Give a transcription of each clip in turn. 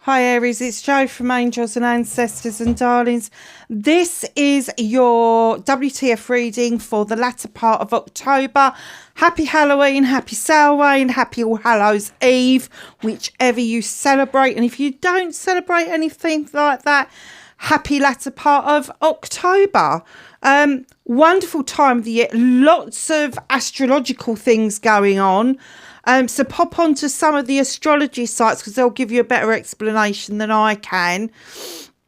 Hi Aries, it's Jo from Angels and Ancestors and Darlings. This is your WTF reading for the latter part of October. Happy Halloween, happy Samhain, happy All Hallows Eve, whichever you celebrate. And if you don't celebrate anything like that, happy latter part of October. Wonderful time of the year, lots of astrological things going on. So pop onto some of the astrology sites because they'll give you a better explanation than I can.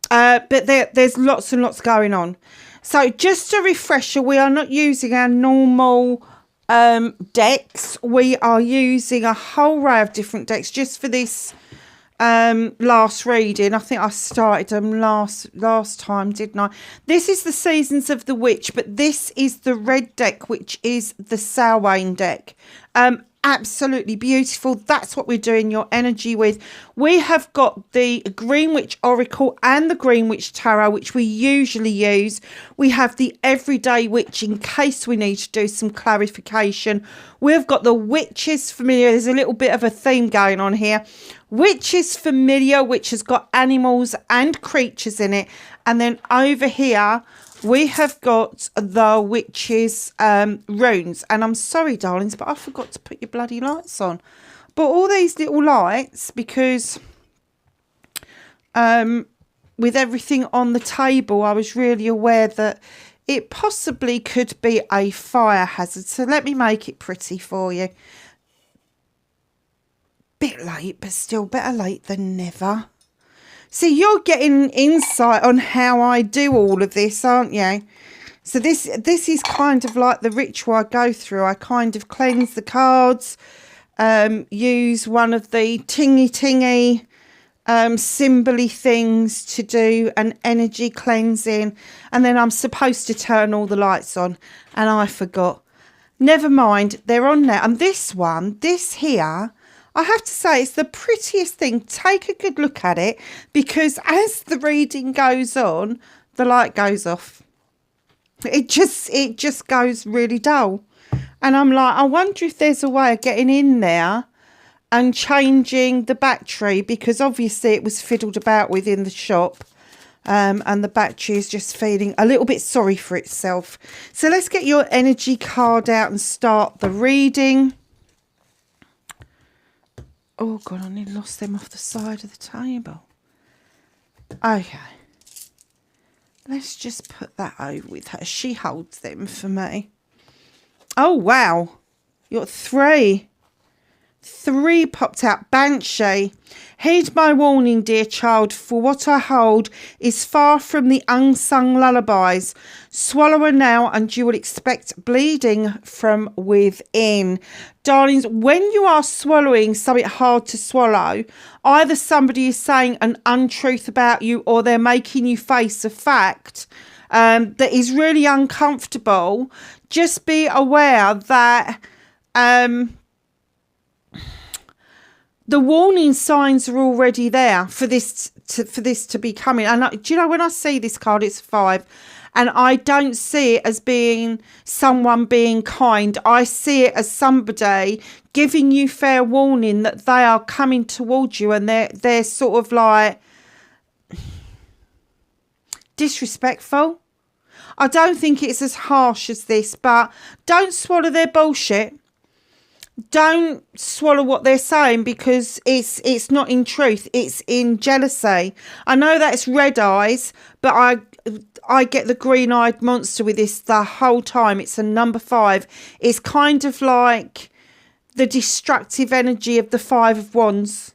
But there's lots and lots going on. So just a refresher, we are not using our normal decks. We are using a whole array of different decks just for this last reading. I think I started them last time, didn't I? This is the Seasons of the Witch, but this is the red deck, which is the Samhain deck. Absolutely beautiful. That's what we're doing your energy with. We have got the Green Witch Oracle and the Green Witch Tarot, which we usually use. We have the Everyday Witch in case we need to do some clarification. We've got the Witches Familiar. There's a little bit of a theme going on here. Witches Familiar, which has got animals and creatures in it. And then over here, we have got the Witches runes. And I'm sorry, darlings, but I forgot to put your bloody lights on. But all these little lights, because with everything on the table, I was really aware that it possibly could be a fire hazard. So let me make it pretty for you. Bit late, but still better late than never. See, you're getting insight on how I do all of this, aren't you? So this is kind of like the ritual I go through. I kind of cleanse the cards, use one of the tingy symbol-y things to do an energy cleansing, and then I'm supposed to turn all the lights on, and I forgot. Never mind, they're on now. And this here, I have to say, it's the prettiest thing. Take a good look at it, because as the reading goes on, the light goes off. It just goes really dull. And I'm like, I wonder if there's a way of getting in there and changing the battery, because obviously it was fiddled about with in the shop. And the battery is just feeling a little bit sorry for itself. So let's get your energy card out and start the reading. Oh, God, I nearly lost them off the side of the table. Okay. Let's just put that over with her. She holds them for me. Oh, wow. You got three. Three popped out. Banshee. Heed my warning, dear child, for what I hold is far from the unsung lullabies. Swallow her now and you will expect bleeding from within. Darlings, when you are swallowing something hard to swallow, either somebody is saying an untruth about you or they're making you face a fact that is really uncomfortable. Just be aware that the warning signs are already there for this to be coming. And do you know, when I see this card, it's 5, and I don't see it as being someone being kind. I see it as somebody giving you fair warning that they are coming towards you, and they're sort of like disrespectful. I don't think it's as harsh as this, but don't swallow their bullshit. Don't swallow what they're saying, because it's not in truth, it's in jealousy. I know that's red eyes, but I get the green-eyed monster with this the whole time. It's a number 5. It's kind of like the destructive energy of the 5 of Wands,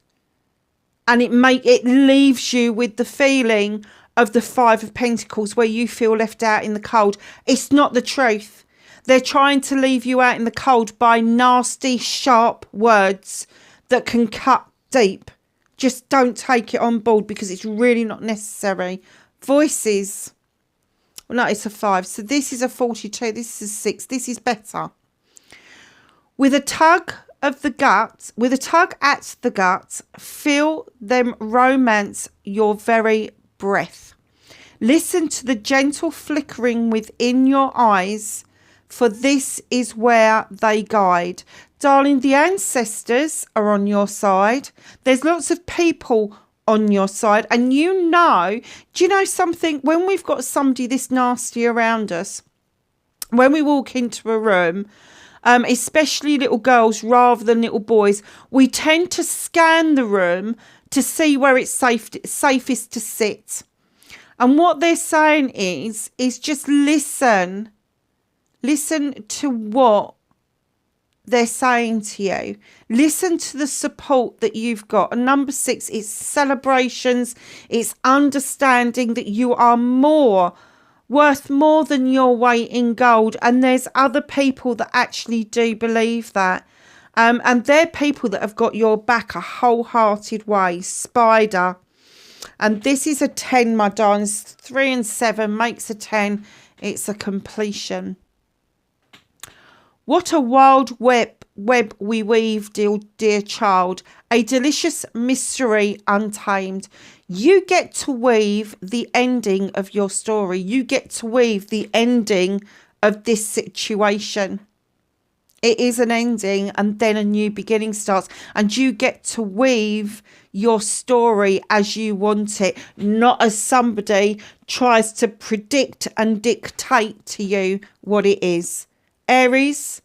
and it leaves you with the feeling of the 5 of Pentacles, where you feel left out in the cold. It's not the truth. They're trying to leave you out in the cold by nasty, sharp words that can cut deep. Just don't take it on board, because it's really not necessary. Voices. Well, no, it's a 5. So this is a 42. This is a 6. This is better. With a tug at the gut, feel them romance your very breath. Listen to the gentle flickering within your eyes, for this is where they guide. Darling, the ancestors are on your side. There's lots of people on your side. And you know, do you know something? When we've got somebody this nasty around us, when we walk into a room, especially little girls rather than little boys, we tend to scan the room to see where it's safest to sit. And what they're saying is just listen to what they're saying to you. Listen to the support that you've got. And number 6 is celebrations. It's understanding that you are worth more than your weight in gold. And there's other people that actually do believe that. And they're people that have got your back a wholehearted way. Spider. And this is a 10, my darlings. 3 and 7 makes a 10. It's a completion. What a wild web we weave, dear child. A delicious mystery untamed. You get to weave the ending of your story. You get to weave the ending of this situation. It is an ending and then a new beginning starts. And you get to weave your story as you want it, not as somebody tries to predict and dictate to you what it is. Aries,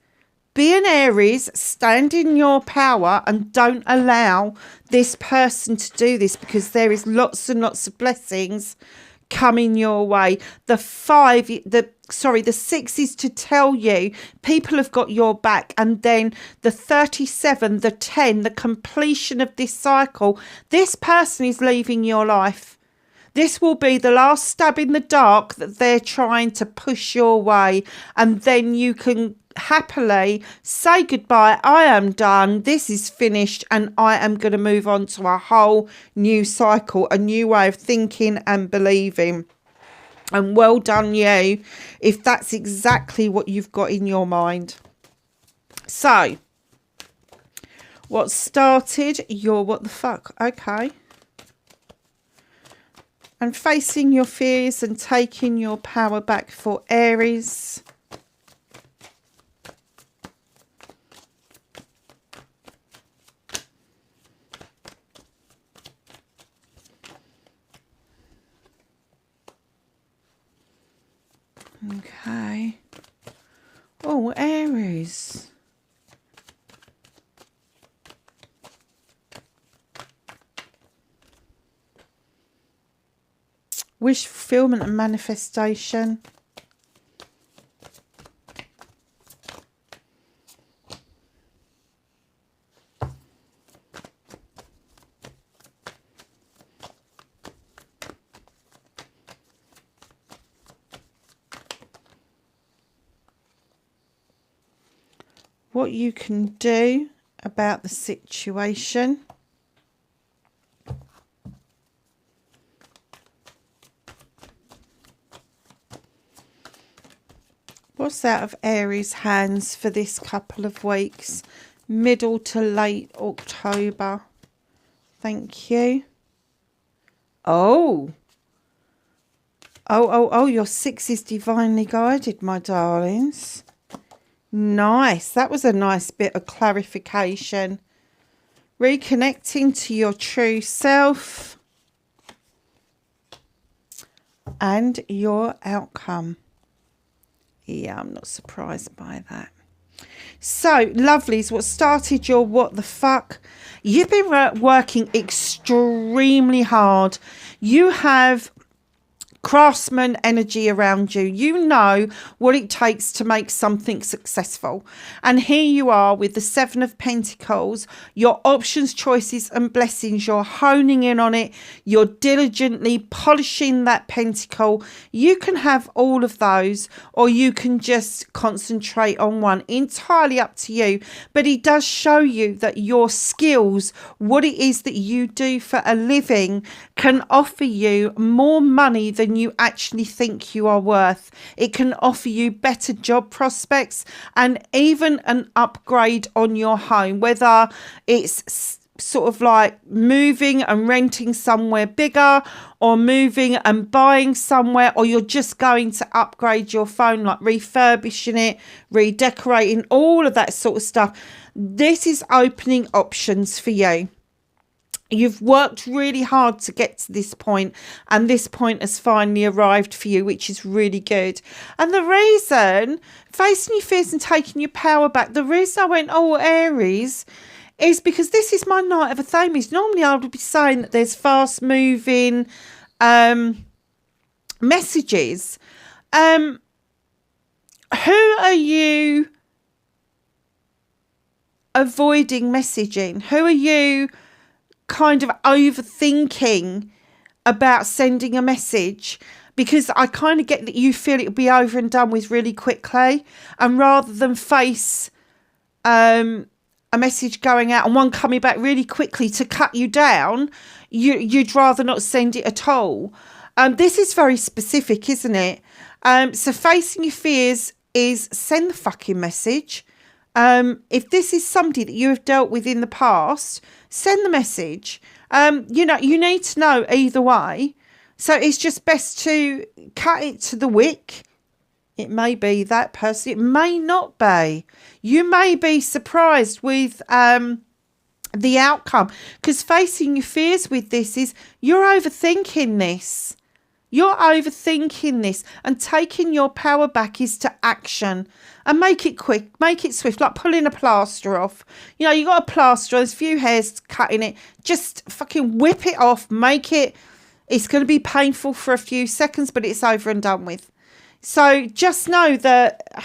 be an Aries, stand in your power and don't allow this person to do this, because there is lots and lots of blessings coming your way. The 6 is to tell you people have got your back. And then the 37, the 10, the completion of this cycle. This person is leaving your life. This will be the last stab in the dark that they're trying to push your way. And then you can happily say goodbye. I am done. This is finished. And I am going to move on to a whole new cycle, a new way of thinking and believing. And well done you, if that's exactly what you've got in your mind. So, what started your what the fuck? Okay. And facing your fears and taking your power back for Aries. Okay. Oh, Aries. Wish fulfillment and manifestation. What you can do about the situation. What's out of Aries' hands for this couple of weeks? Middle to late October. Thank you. Oh, your 6 is divinely guided, my darlings. Nice. That was a nice bit of clarification. Reconnecting to your true self and your outcome. Yeah, I'm not surprised by that. So, lovelies, what started your what the fuck? You've been working extremely hard. You have craftsman energy around you. You know what it takes to make something successful. And here you are with the 7 of Pentacles, your options, choices and blessings. You're honing in on it. You're diligently polishing that pentacle. You can have all of those, or you can just concentrate on one. Entirely up to you. But it does show you that your skills, what it is that you do for a living, can offer you more money than you actually think you are worth. It can offer you better job prospects and even an upgrade on your home, whether it's sort of like moving and renting somewhere bigger, or moving and buying somewhere, or you're just going to upgrade your phone, like refurbishing it, redecorating, all of that sort of stuff. This is opening options for you. You've worked really hard to get to this point, and this point has finally arrived for you, which is really good. And the reason, facing your fears and taking your power back, the reason I went, oh, Aries, is because this is my night of a Athames. Normally I would be saying that there's fast moving messages. Who are you avoiding messaging? Who are you kind of overthinking about sending a message? Because I kind of get that you feel it'll be over and done with really quickly, and rather than face a message going out and one coming back really quickly to cut you down, you'd rather not send it at all. This is very specific, isn't it? So facing your fears is send the fucking message. If this is somebody that you have dealt with in the past, send the message. You need to know either way. So it's just best to cut it to the wick. It may be that person. It may not be. You may be surprised with the outcome. Because facing your fears with this is you're overthinking this. You're overthinking this, and taking your power back is to action, and make it quick, make it swift, like pulling a plaster off. You know, you got a plaster, there's a few hairs cutting it. Just fucking whip it off, it's going to be painful for a few seconds, but it's over and done with. So just know that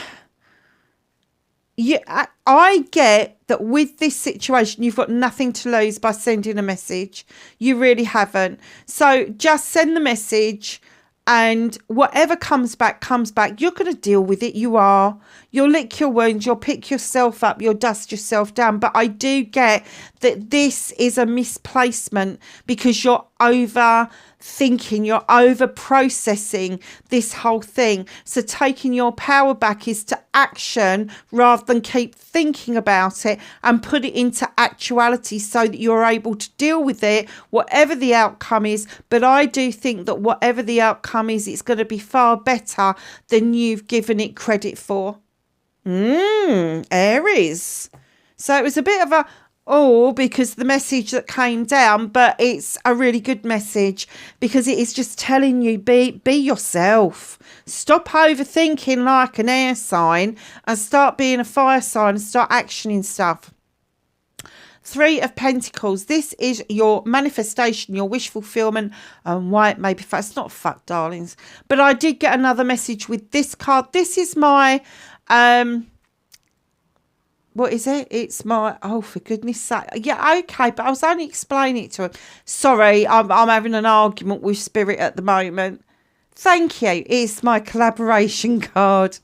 I get that with this situation, you've got nothing to lose by sending a message. You really haven't. So just send the message, and whatever comes back, comes back. You're going to deal with it. You'll lick your wounds. You'll pick yourself up. You'll dust yourself down. But I do get that this is a misplacement because you're overthinking, you're over processing this whole thing. So taking your power back is to action rather than keep thinking about it, and put it into actuality so that you're able to deal with it, whatever the outcome is. But I do think that whatever the outcome is, it's going to be far better than you've given it credit for. Aries. So it was a bit of a because the message that came down, but it's a really good message because it is just telling you be yourself. Stop overthinking like an air sign and start being a fire sign and start actioning stuff. 3 of Pentacles. This is your manifestation, your wish fulfillment, and why it may be fuck. It's not fuck, darlings. But I did get another message with this card. This is my what is it? It's my, oh, for goodness sake. Yeah, okay, but I was only explaining it to him. Sorry, I'm having an argument with Spirit at the moment. Thank you. It's my collaboration card.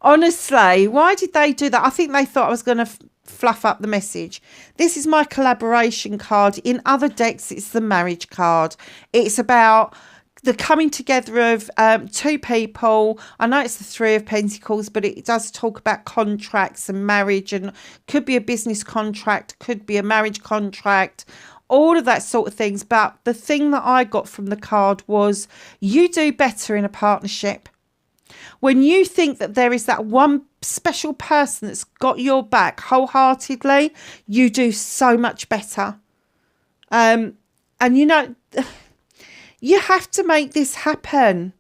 Honestly, why did they do that? I think they thought I was going to fluff up the message. This is my collaboration card. In other decks, it's the marriage card. It's about the coming together of 2 people. I know it's the 3 of Pentacles, but it does talk about contracts and marriage, and could be a business contract, could be a marriage contract, all of that sort of things. But the thing that I got from the card was you do better in a partnership. When you think that there is that one special person that's got your back wholeheartedly, you do so much better. And you know, you have to make this happen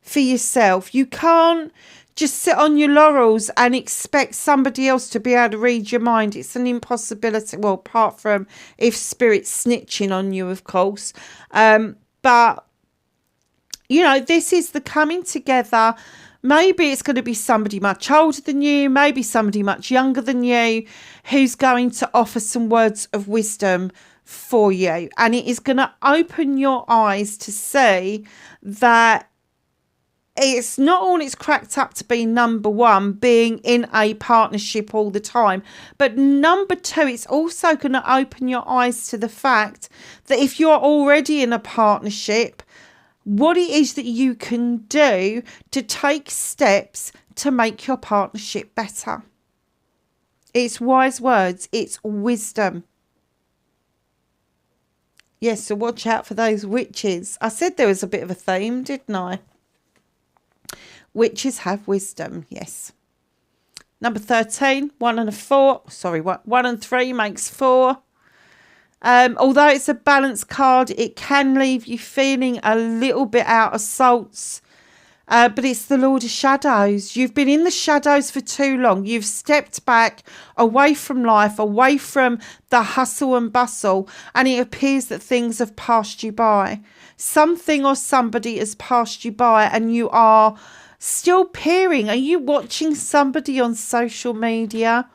for yourself. You can't just sit on your laurels and expect somebody else to be able to read your mind. It's an impossibility. Well, apart from if Spirit's snitching on you, of course. But, you know, this is the coming together. Maybe it's going to be somebody much older than you, maybe somebody much younger than you, who's going to offer some words of wisdom for you, and it is going to open your eyes to see that it's not all it's cracked up to be. Number one, being in a partnership all the time, but number 2, it's also going to open your eyes to the fact that if you're already in a partnership, what it is that you can do to take steps to make your partnership better. It's wise words, it's wisdom. Yes, so watch out for those witches. I said there was a bit of a theme, didn't I? Witches have wisdom, yes. Number 13, 1 and a 4. Sorry, 1 and 3 makes 4. Although it's a balance card, it can leave you feeling a little bit out of sorts. But it's the Lord of Shadows. You've been in the shadows for too long. You've stepped back away from life, away from the hustle and bustle, and it appears that things have passed you by. Something or somebody has passed you by, and you are still peering. Are you watching somebody on social media?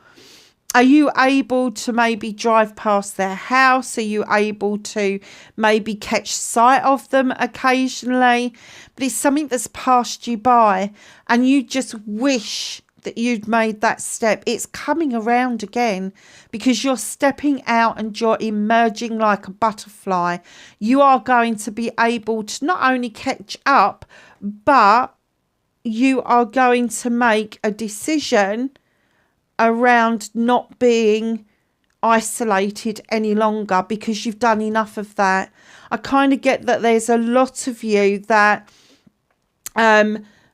Are you able to maybe drive past their house? Are you able to maybe catch sight of them occasionally? But it's something that's passed you by and you just wish that you'd made that step. It's coming around again because you're stepping out and you're emerging like a butterfly. You are going to be able to not only catch up, but you are going to make a decision around not being isolated any longer because you've done enough of that. I kind of get that there's a lot of you that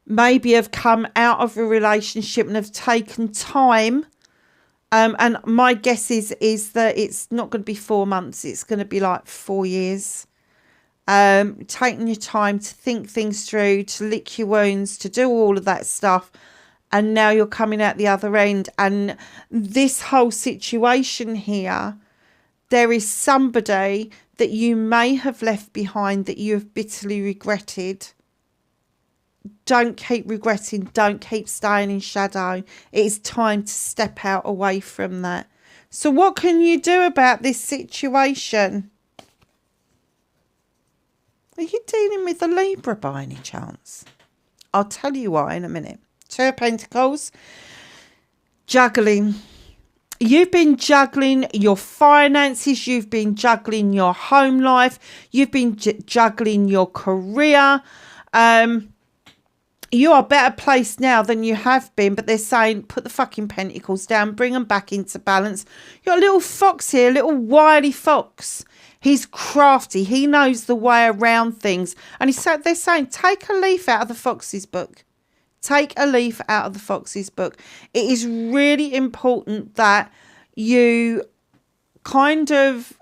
maybe have come out of a relationship and have taken time. And my guess is that it's not going to be 4 months. It's going to be like 4 years. Taking your time to think things through, to lick your wounds, to do all of that stuff. And now you're coming out the other end. And this whole situation here, there is somebody that you may have left behind that you have bitterly regretted. Don't keep regretting. Don't keep staying in shadow. It is time to step out away from that. So what can you do about this situation? Are you dealing with a Libra by any chance? I'll tell you why in a minute. Two of Pentacles. Juggling. You've been juggling your finances. You've been juggling your home life. You've been juggling your career. You are better placed now than you have been, but they're saying put the fucking pentacles down, bring them back into balance. You've got a little fox here, a little wily fox. He's crafty. He knows the way around things. And they're saying take a leaf out of the fox's book. Take a leaf out of the fox's book. It is really important that you kind of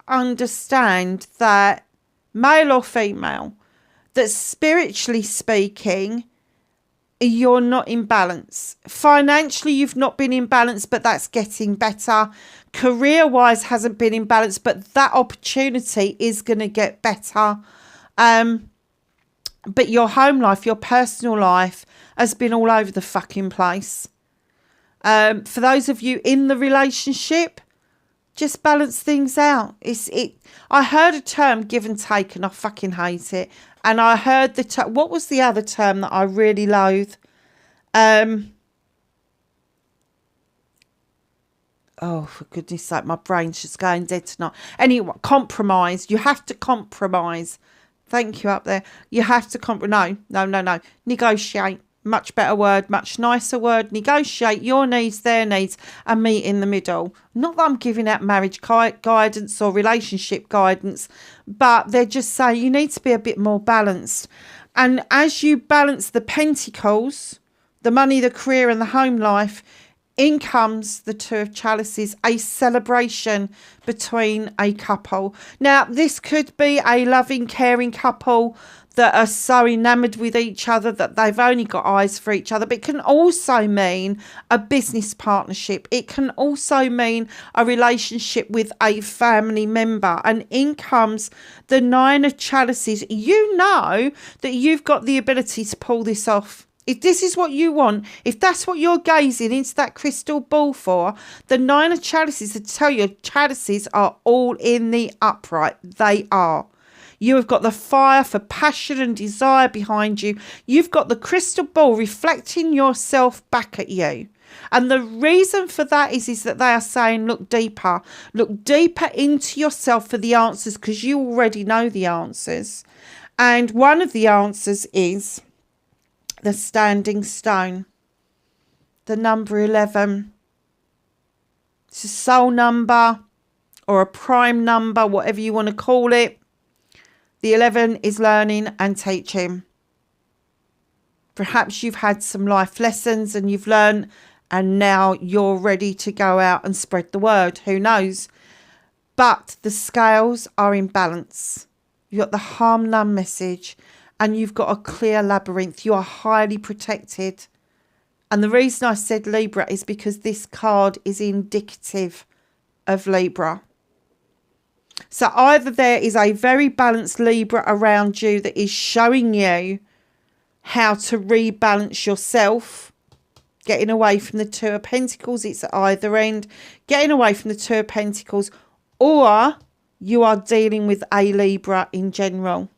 understand that, male or female, that spiritually speaking, you're not in balance. Financially, you've not been in balance, but that's getting better. Career-wise, hasn't been in balance, but that opportunity is going to get better. But your home life, your personal life has been all over the fucking place. For those of you in the relationship, just balance things out. I heard a term, give and take, and I fucking hate it. And I heard what was the other term that I really loathe? Oh, for goodness sake, my brain's just going dead tonight. Anyway, compromise. You have to compromise. Thank you up there. You have to compromise. No. Negotiate. Much better word, much nicer word. Negotiate your needs, their needs, and meet in the middle. Not that I'm giving out marriage guidance or relationship guidance, but they're just saying you need to be a bit more balanced. And as you balance the pentacles, the money, the career, and the home life, in comes the Two of Chalices, a celebration between a couple. Now, this could be a loving, caring couple that are so enamoured with each other that they've only got eyes for each other. But it can also mean a business partnership. It can also mean a relationship with a family member. And in comes the Nine of Chalices. You know that you've got the ability to pull this off. If this is what you want, if that's what you're gazing into that crystal ball for, the Nine of Chalices, I tell you, chalices are all in the upright. They are. You have got the fire for passion and desire behind you. You've got the crystal ball reflecting yourself back at you. And the reason for that is that they are saying, look deeper into yourself for the answers, because you already know the answers. And one of the answers is the standing stone, the number 11. It's a soul number or a prime number, whatever you want to call it. The 11 is learning and teaching. Perhaps you've had some life lessons and you've learned, and now you're ready to go out and spread the word. Who knows? but the scales are in balance. You've got the harm none message, and you've got a clear labyrinth. You are highly protected. And the reason I said Libra is because this card is indicative of Libra. So either there is a very balanced Libra around you that is showing you how to rebalance yourself, getting away from the Two of Pentacles. It's at either end, getting away from the Two of Pentacles, or you are dealing with a Libra in general.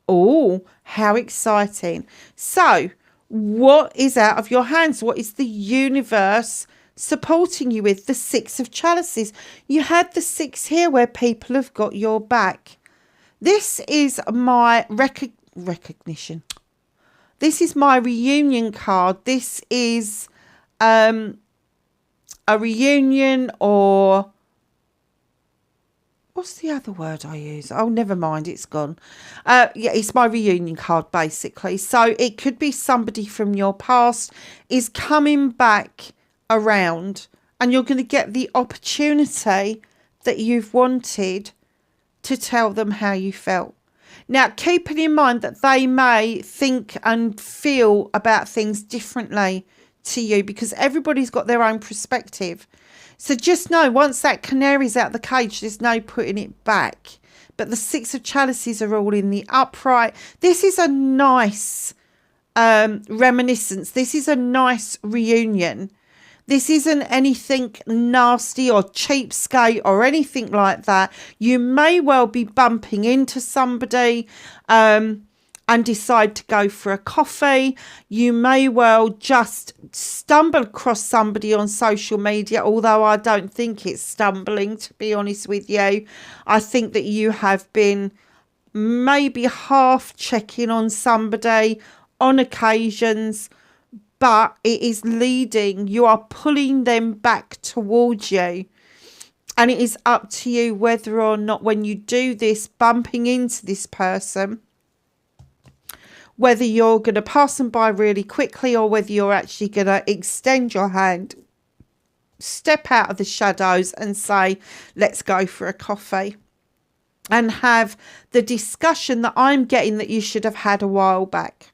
Oh, how exciting. So what is out of your hands? What is the universe supporting you with? The Six of Chalices. You had the Six here where people have got your back. This is my recognition. This is my reunion card. This is a reunion, or what's the other word I use? Oh, never mind. It's gone. Yeah, it's my reunion card, basically. So it could be somebody from your past is coming back around, and you're going to get the opportunity that you've wanted to tell them how you felt. Now, keeping in mind that they may think and feel about things differently to you, because everybody's got their own perspective. So just know, once that canary's out the cage, there's no putting it back. But the Six of Chalices are all in the upright. This is a nice reminiscence. This is a nice reunion. This isn't anything nasty or cheapskate or anything like that. You may well be bumping into somebody and decide to go for a coffee. You may well just stumble across somebody on social media, although I don't think it's stumbling, to be honest with you. I think that you have been maybe half checking on somebody on occasions, but it is leading, you are pulling them back towards you. And it is up to you whether or not, when you do this, bumping into this person, whether you're going to pass them by really quickly, or whether you're actually going to extend your hand, step out of the shadows and say, let's go for a coffee, and have the discussion that I'm getting that you should have had a while back.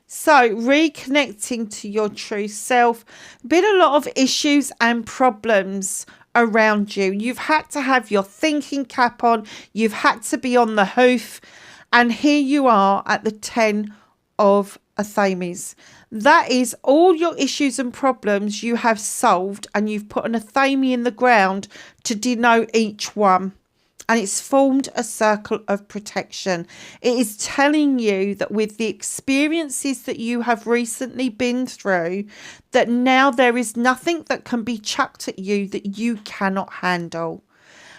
So reconnecting to your true self. Been a lot of issues and problems around you. You've had to have your thinking cap on. You've had to be on the hoof. And here you are at the 10 of Athames. That is all your issues and problems you have solved, and you've put an Athame in the ground to denote each one. And it's formed a circle of protection. It is telling you that with the experiences that you have recently been through, that now there is nothing that can be chucked at you that you cannot handle.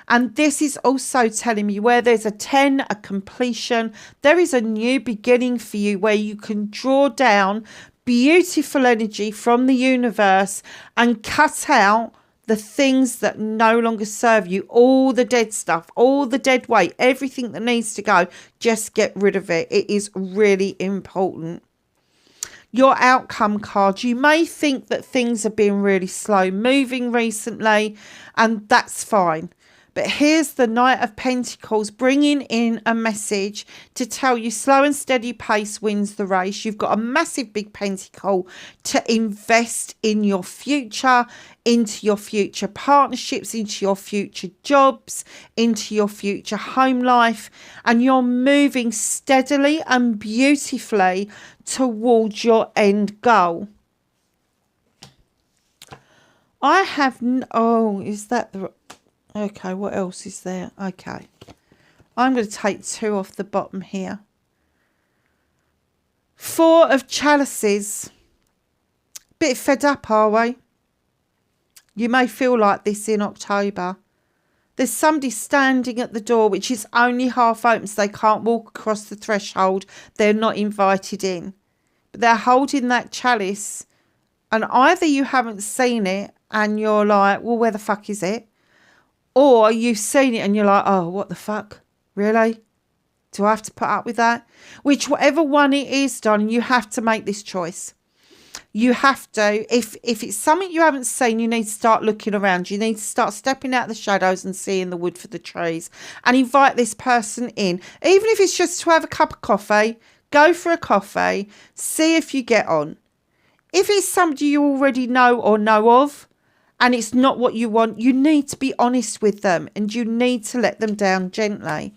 And this is also telling me where there's a 10, a completion, there is a new beginning for you where you can draw down beautiful energy from the universe and cut out the things that no longer serve you, all the dead stuff, all the dead weight, everything that needs to go, just get rid of it. It is really important. Your outcome card, you may think that things have been really slow moving recently, and that's fine. But here's the Knight of Pentacles bringing in a message to tell you slow and steady pace wins the race. You've got a massive big pentacle to invest in your future, into your future partnerships, into your future jobs, into your future home life. And you're moving steadily and beautifully towards your end goal. I have... Oh, is that the... Okay, what else is there? Okay. I'm going to take 2 off the bottom here. 4 of Chalices. Bit fed up, are we? You may feel like this in October. There's somebody standing at the door which is only half open, so they can't walk across the threshold. They're not invited in. But they're holding that chalice, and either you haven't seen it and you're like, well, where the fuck is it? Or you've seen it and you're like, oh, what the fuck? Really? Do I have to put up with that? Whichever one it is, darling, you have to make this choice. You have to, if it's something you haven't seen, you need to start looking around. You need to start stepping out the shadows and seeing the wood for the trees, and invite this person in. Even if it's just to have a cup of coffee, go for a coffee, see if you get on. If it's somebody you already know or know of, and it's not what you want, you need to be honest with them, and you need to let them down gently.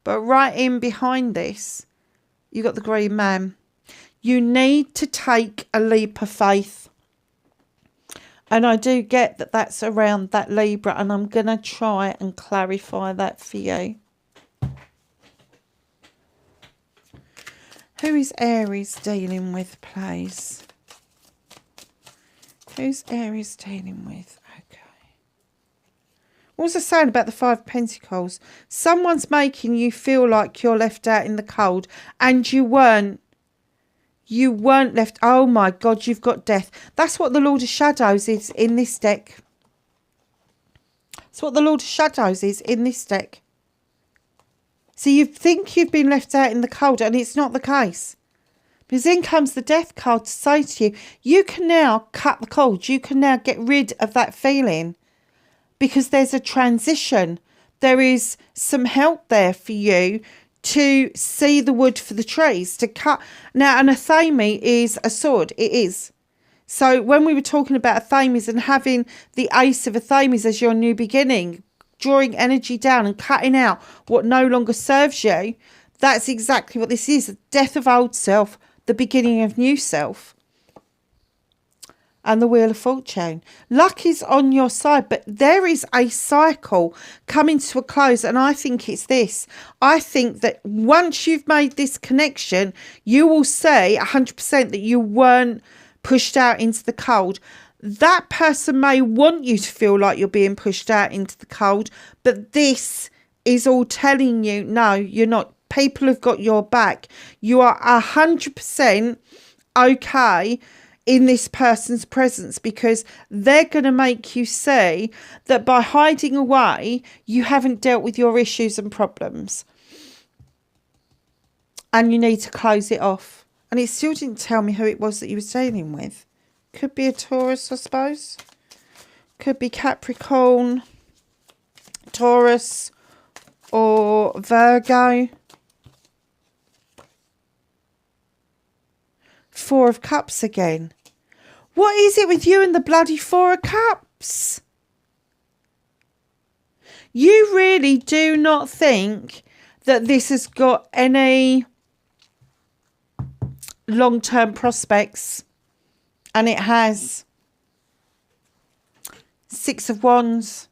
But right in behind this, you got the Green Man. You need to take a leap of faith. And I do get that that's around that Libra, and I'm going to try and clarify that for you. Who is Aries dealing with, please? Who's Aries dealing with? Okay. What was I saying about the Five of Pentacles? Someone's making you feel like you're left out in the cold, and you weren't. You weren't left. Oh my God, you've got Death. That's what the Lord of Shadows is in this deck. That's what the Lord of Shadows is in this deck. So you think you've been left out in the cold, and it's not the case. Because then comes the Death card to say to you, you can now cut the cold. You can now get rid of that feeling. Because there's a transition. There is some help there for you to see the wood for the trees, to cut. Now, an athame is a sword. It is. So when we were talking about athames and having the Ace of Athames as your new beginning, drawing energy down and cutting out what no longer serves you, that's exactly what this is. The death of old self, the beginning of new self. And the Wheel of Fortune. Luck is on your side, but there is a cycle coming to a close, and I think it's this. I think that once you've made this connection, you will say 100% that you weren't pushed out into the cold. That person may want you to feel like you're being pushed out into the cold, but this is all telling you, no, you're not. People have got your back. You are 100% okay in this person's presence, because they're going to make you see that by hiding away, you haven't dealt with your issues and problems. And you need to close it off. And it still didn't tell me who it was that you were dealing with. Could be a Taurus, I suppose. Could be Capricorn, Taurus, or Virgo. Four of Cups again. What is it with you and the bloody Four of Cups? You really do not think that this has got any long-term prospects. And it has. Six of Wands.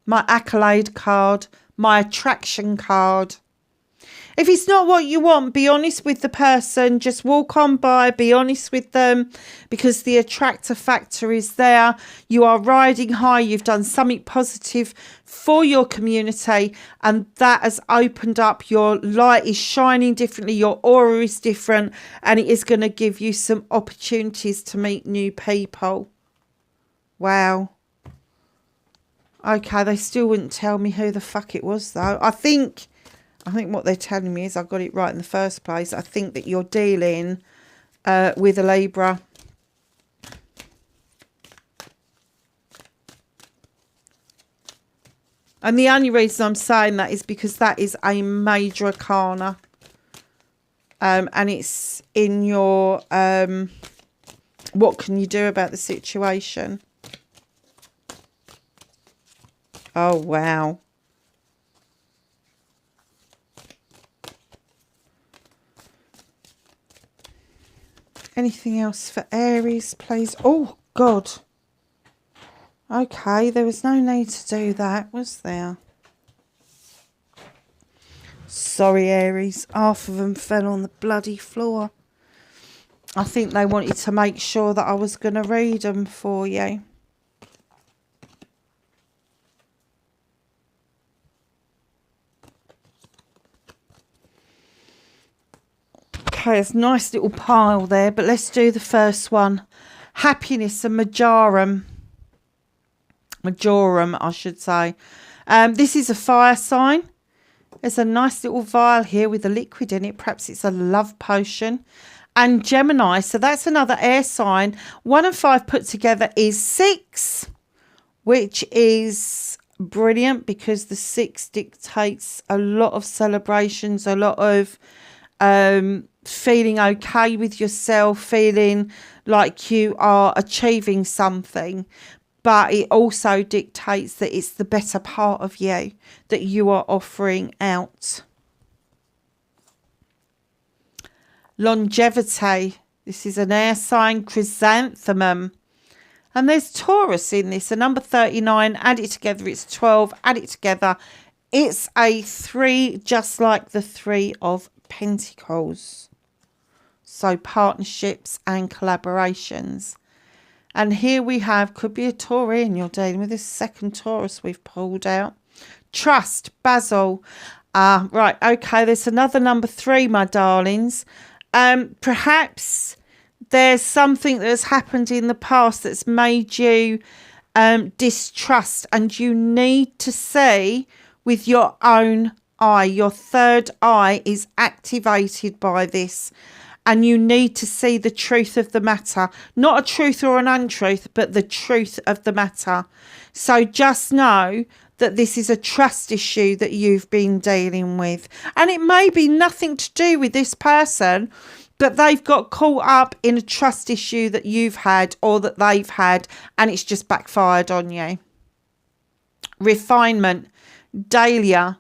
My accolade card. My attraction card. If it's not what you want, be honest with the person. Just walk on by, be honest with them, because the attractor factor is there. You are riding high. You've done something positive for your community, and that has opened up. Your light is shining differently. Your aura is different, and it is going to give you some opportunities to meet new people. Wow. Okay, they still wouldn't tell me who the fuck it was, though. I think what they're telling me is I got it right in the first place. I think that you're dealing with a Libra. And the only reason I'm saying that is because that is a major arcana. And it's in your... what can you do about the situation? Oh, wow. Anything else for Aries, please? Oh, God. Okay, there was no need to do that, was there? Sorry, Aries. Half of them fell on the bloody floor. I think they wanted to make sure that I was going to read them for you. Okay, there's a nice little pile there, but let's do the first one. Happiness and Majorum. Majorum, I should say. This is a fire sign. There's a nice little vial here with a liquid in it. Perhaps it's a love potion. and Gemini. So that's another air sign. 1 and 5 put together is 6, which is brilliant because the 6 dictates a lot of celebrations, a lot of feeling okay with yourself, feeling like you are achieving something. But it also dictates that it's the better part of you that you are offering out. Longevity. This is an air sign, chrysanthemum. And there's Taurus in this. A number 39, add it together, it's 12. Add it together, it's a 3, just like the 3 of Pentacles. So partnerships and collaborations. And here we have, could be a Taurian you're dealing with. This second Taurus we've pulled out. Trust, Basil. Right, okay, there's another number 3, my darlings. Perhaps there's something that's happened in the past that's made you distrust, and you need to see with your own eye. Your third eye is activated by this. And you need to see the truth of the matter. Not a truth or an untruth, but the truth of the matter. So just know that this is a trust issue that you've been dealing with. And it may be nothing to do with this person, but they've got caught up in a trust issue that you've had or that they've had, and it's just backfired on you. Refinement, Dahlia.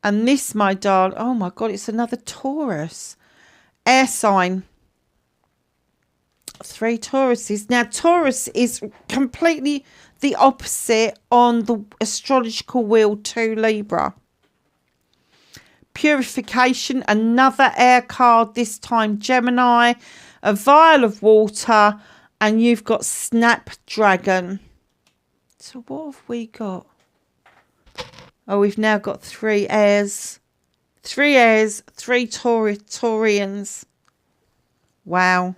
And this, my darling, oh my God, it's another Taurus. Air sign. 3 Tauruses. Now, Taurus is completely the opposite on the astrological wheel to Libra. Purification, another air card, this time Gemini. A vial of water, and you've got Snapdragon. So what have we got? Oh, we've now got 3 airs. 3 airs, 3 Taurians. Wow.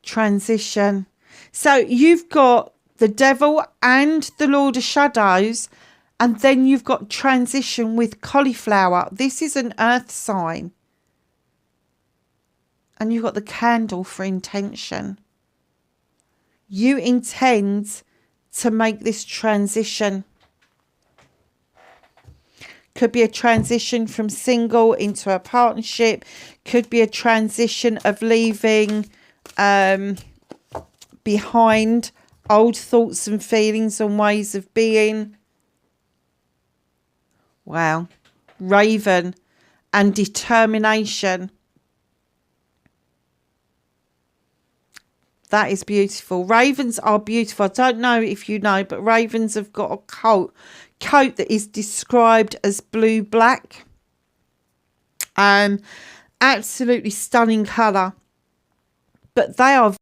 Transition. So you've got the Devil and the Lord of Shadows, and then you've got transition with cauliflower. This is an earth sign. And you've got the candle for intention. You intend to make this transition. Could be a transition from single into a partnership. Could be a transition of leaving behind old thoughts and feelings and ways of being. Wow. Raven and determination. That is beautiful. Ravens are beautiful. I don't know if you know, but ravens have got a coat that is described as blue-black. Absolutely stunning colour. But they are,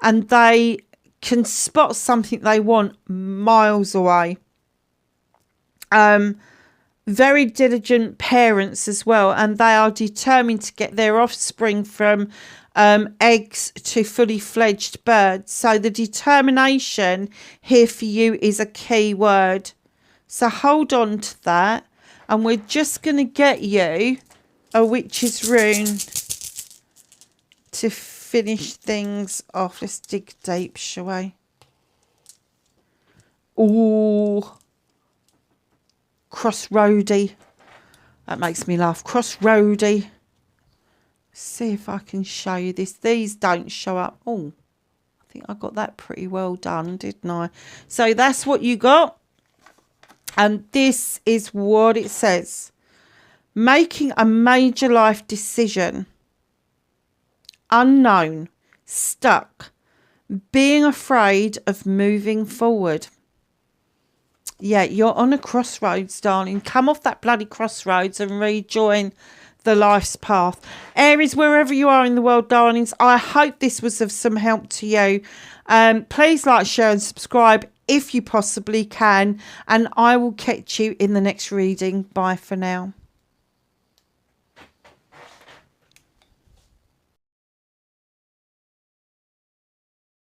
and they can spot something they want miles away. Very diligent parents as well, and they are determined to get their offspring from eggs to fully fledged birds. So the determination here for you is a key word. So hold on to that, and we're just going to get you a witch's rune to finish things off. Let's dig deep, shall we? Ooh, crossroady. That makes me laugh. Crossroady. See if I can show you this. These don't show up. Oh, I think I got that pretty well done, didn't I? So that's what you got. And this is what it says. Making a major life decision. Unknown. Stuck. Being afraid of moving forward. Yeah, you're on a crossroads, darling. Come off that bloody crossroads and rejoin the life's path. Aries, wherever you are in the world, darlings, I hope this was of some help to you. Please like, share and subscribe if you possibly can. And I will catch you in the next reading. Bye for now.